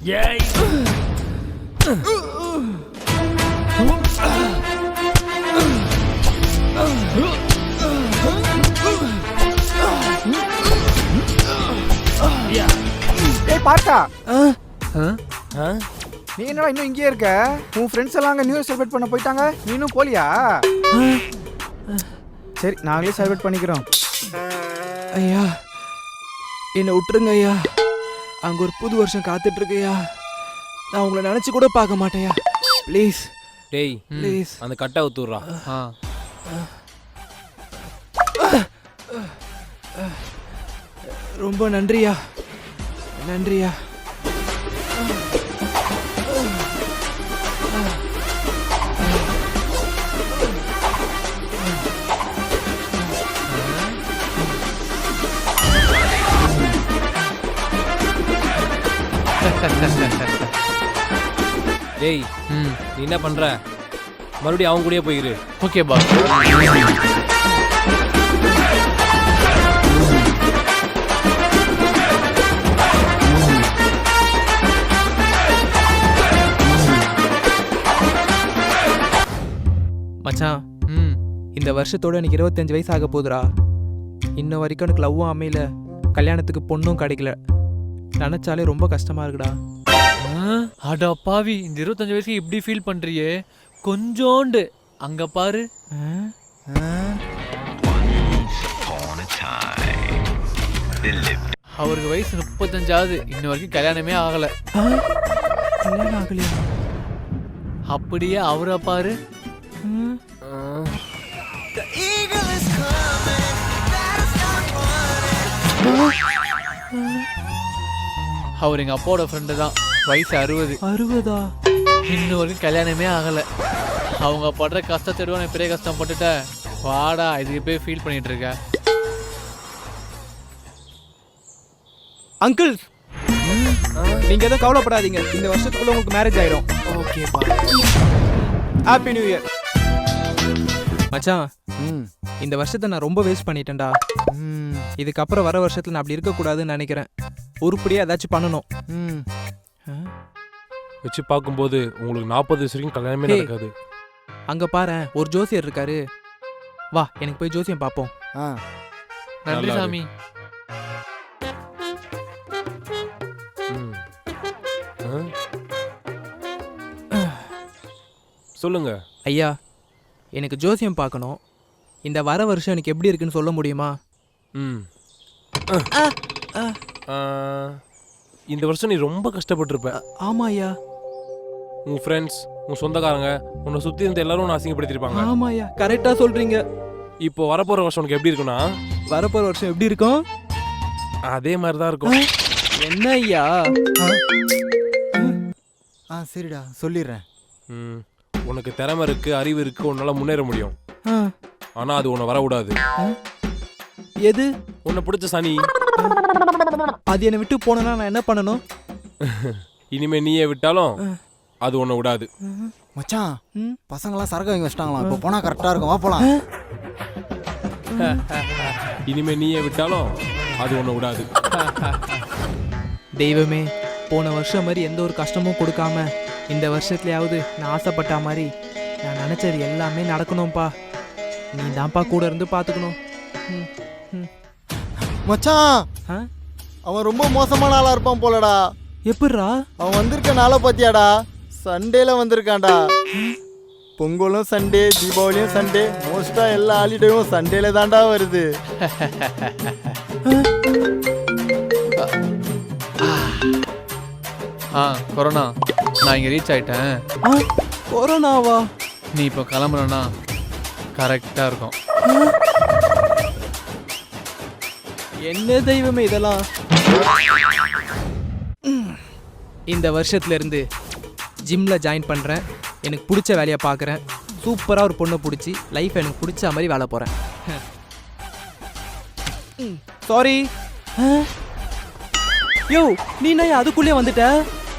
ஏய் ஏய் பார்த்தா ஆ நீ என்னடா இன்னும் இங்கேயே இருக்க? உன் ஃப்ரெண்ட்ஸ் எல்லாம் அங்கே நியூ இயர் செலிப்ரேட் பண்ண போயிட்டாங்க, நீ இன்னும் போலியா? சரி நாங்களே செலிப்ரேட் பண்ணிக்கிறோம். ஐயா என்னை விட்டுருங்க ஐயா. அங்கே ஒரு புது வருஷம் காத்துட்டு இருக்கையா. நான் உங்களை நினச்சி கூட பார்க்க மாட்டேயா. ப்ளீஸ் டேய் ப்ளீஸ். அந்த கட்டை ஊத்துறா. ரொம்ப நன்றியா, நன்றியா. டேய் நீ என்ன பண்ற? மறுபடியும் அவங்க கூடயே போயிரு. Okay boss. மச்சான் இந்த வருஷத்தோட எனக்கு 25 வயசு ஆக போகுதுடா. இன்ன வரைக்கும் எனக்கு லவ்வும் அமையல, கல்யாணத்துக்கு பொண்ணும் கிடைக்கல. நினைச்சாலே ரொம்ப கஷ்டமா இருக்குடா. அடா பாவி, இந்த 25 வயசுக்கு இப்படி ஃபீல் பண்றியே. கொஞ்சோண்டு அங்க பாரு. அவருக்கு வயசு 35ஆகுது, இன்ன வரைக்கும் கல்யாணமே ஆகல. கல்யாணம் ஆகலையா? அப்படியே அவரை பாரு. அவர் எங்க அப்பாவோட ஃப்ரெண்டு தான். வயசு 60. 60ஆ? இன்னும் வரைக்கும் கல்யாணமே ஆகல. அவங்க படுற கஷ்டத்தை நான் பெரிய கஷ்டம் பட்டுட்ட. வாடா, இதுக்கு போய் ஃபீல் பண்ணிட்டு இருக்க. அங்கிள் நீங்க எதுவும் கவலைப்படாதீங்க, இந்த வருஷத்துக்குள்ள உங்களுக்கு மேரேஜ் ஆயிடும். ஓகேப்பா. Happy new year. மச்சான் இந்த வருஷத்தை நான் ரொம்ப வேஸ்ட் பண்ணிட்டேன்டா. இதுக்கப்புறம் வர வருஷத்துல நான் அப்படி இருக்கக்கூடாதுன்னு நினைக்கிறேன். உருப்படியா ஏதாச்சும் பண்ணணும். வச்சு பார்க்கும்போது உங்களுக்கு 40 வயசு வரைக்கும் கல்யாணமே நடக்காது. அங்க பாரு ஒரு ஜோசியர் இருக்காரு, வா எனக்கு போய் ஜோசியம் பார்ப்போம். நன்றி சாமி. சொல்லுங்க ஐயா, எனக்கு ஜோசியம் பார்க்கணும். இந்த வர வருஷம் எனக்கு எப்படி இருக்குன்னு சொல்ல முடியுமா? இந்த வருஷம் நீ ரொம்ப கஷ்டப்பட்டிருப்ப. ஆமா ஐயா. உன் ஃப்ரெண்ட்ஸ், உன் சொந்தக்காரங்க, உன்னை சுற்றி இருந்த எல்லாரும் உன்னை அசிங்கப்படுத்திருப்பாங்க. ஆமா ஐயா, கரெக்டாக சொல்றீங்க. இப்போ வரப்போகிற வருஷம் உனக்கு எப்படி இருக்குன்னா, வரப்போகிற வருஷம் எப்படி இருக்கும்? அதே மாதிரி தான் இருக்கும். என்ன ஐயா? சரிடா சொல்லிடுறேன். உனக்கு திறமை இருக்கு, அறிவு இருக்கு, உன்னால முன்னேற முடியும். ஆனா அது உன்னை வரக்கூடாது. எது? உன்னை பிடிச்ச சனி. அது என்னை விட்டு போனா நான் என்ன பண்ணணும்? இனிமே நீயே விட்டாலும் அது உன்னை விடாது. மச்சான் பசங்களாம் சரக்கு வாங்கி வச்சிட்டாங்களாம், இப்போ போனா கரெக்டா இருக்கும், வா போலாம். இனிமே நீயே விட்டாலும் அது உன்னை விடாது. தெய்வமே, போன வருஷம் மாதிரி எந்த ஒரு கஷ்டமும் கொடுக்காம இந்த வருஷத்துலயாவது நான் ஆசைப்பட்ட மாதிரி நான் நினைச்சது எல்லாமே நடக்கணும்ப்பா. நீ தான்ப்பா கூட இருந்து பார்த்துக்கணும். மச்சான் அவன் ரொம்ப மோசமான ஆளா இருப்பான் போலடா. எப்படிரா? அவன் வந்திருக்க நாளை பாத்தியாடா? சண்டேல வந்திருக்கான்டா. பொங்கலும் சண்டே, தீபாவளியும் சண்டே, மோஸ்டா எல்லா ஹாலிடேவும் சண்டேல தான்டா வருது. கொரோனா, நான் இங்க ரீச் ஆயிட்டேன். கொரோனாவா? நீ இப்போ கிளம்புறனா கரெக்டா இருக்கும். என்ன தெய்வமே இதெல்லாம்? இந்த வருஷத்துல இருந்து ஜிம்ல ஜாயின் பண்றேன். எனக்கு பிடிச்ச வேலையை பார்க்குறேன். சூப்பராக ஒரு பொண்ணை பிடிச்சி லைஃப் எனக்கு பிடிச்ச மாதிரி வேலை போகிறேன். சாரி. யோ நீ நான் அதுக்குள்ளே வந்துட்ட?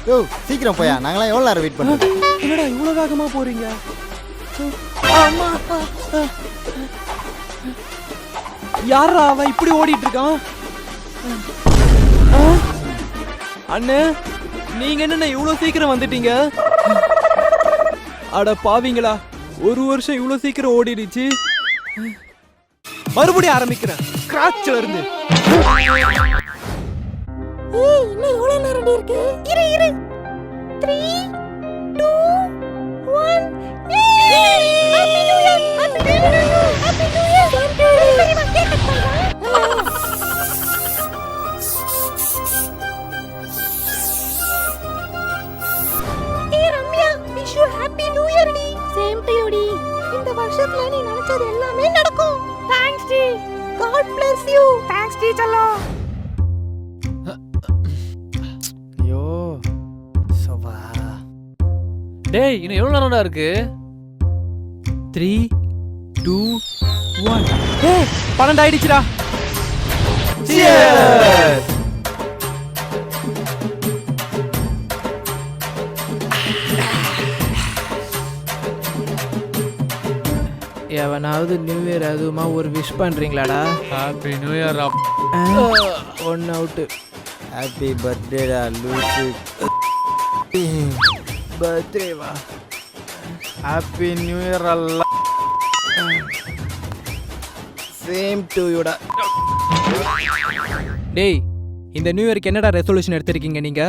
யோ சீக்கிரம் போயா, நாங்களாம் எவ்வளோ நேரம் வெயிட் பண்ணுறோம். என்னடா இவ்வளோ வேகமாக போகிறீங்க? யாரா அவன் இப்படி ஓடிட்டு இருக்கான்? அண்ணே நீங்க என்ன இவ்வளவு சீக்கிரம் வந்துட்டீங்க? அட பாவிங்களா, ஒரு வருஷம் இவ்வளவு சீக்கிரம் ஓடிடுச்சு. மறுபடியும் ஆரம்பிக்கிறேன் ஸ்கிராட்ச்ல இருந்து. இன்னும் எவ்வளவு நேரம் இருக்கு? இரு 3 2 1 happy new year. Happy new year. சரிமா கேக் கட் பண்ணலாம். Ramya, wish you happy new year டி. சேம் டு யூ டி. இந்த வருஷத்துல நீ நினைச்சது எல்லாமே நடக்கும். தேங்க்ஸ் டி. God bless you. தேங்க்ஸ் டி செல்லம். ஐயோ சவா. டேய் இன்னும் எவ்வளவு நேரம்டா இருக்கு? 3 2 1. ஏய் 12 ஆயிடுச்சுடா. Cheers! எவனாவது நியூ இயர் அதுவுமா ஒரு விஷ் பண்றீங்களாடா? Happy new year. One out. Happy பர்த்டேடா லூசு. பர்த்டே வா. ஹாப்பி நியூ இயர் அல்ல. சேம் டு யூடா. டேய் இந்த நியூ இயருக்கு என்னடா ரெசல்யூஷன் எடுத்திருக்கீங்க நீங்க?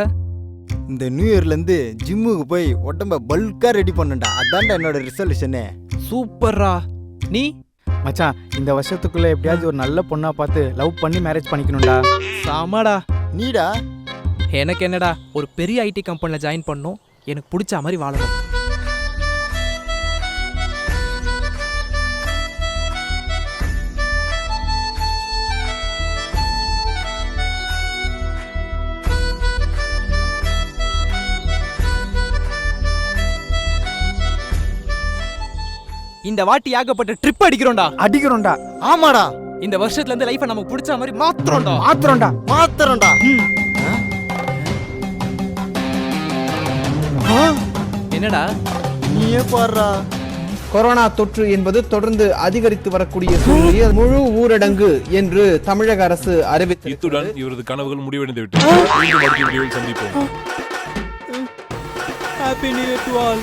இந்த நியூ இயர்லேருந்து ஜிம்முக்கு போய் உடம்ப பல்காக ரெடி பண்ணண்டா. அதான்டா என்னோட ரிசல்யூஷனே. சூப்பர்ரா. நீ? மச்சான் இந்த வருஷத்துக்குள்ள எப்படியாச்சும் ஒரு நல்ல பொண்ணா பார்த்து லவ் பண்ணி மேரேஜ் பண்ணிக்கணும்டா. சாமாடா. நீடா? எனக்கு என்னடா, ஒரு பெரிய ஐடி கம்பெனியில் ஜாயின் பண்ணணும், எனக்கு பிடிச்ச மாதிரி வாழணும். இந்த வாட்டி ஏகப்பட்ட ட்ரிப் அடிக்கிறோம்டா. ஆமாடா. இந்த வருஷத்துல இருந்து லைஃபை நமக்கு பிடிச்ச மாதிரி மாத்துறோம்டா. மாத்திரம்டா. என்னடா நீயே பாடுறா. கொரோனா தொற்று என்பது தொடர்ந்து அதிகரித்து வரக்கூடிய சூழ்நிலையில் முழு ஊரடங்கு என்று தமிழக அரசு அறிவித்தது. இத்துடன் இவரது கனவுகள் முடிவடைந்து விட்டது. மீண்டும் அடுத்த வீடியோவில் சந்திப்போம். Happy new year to all.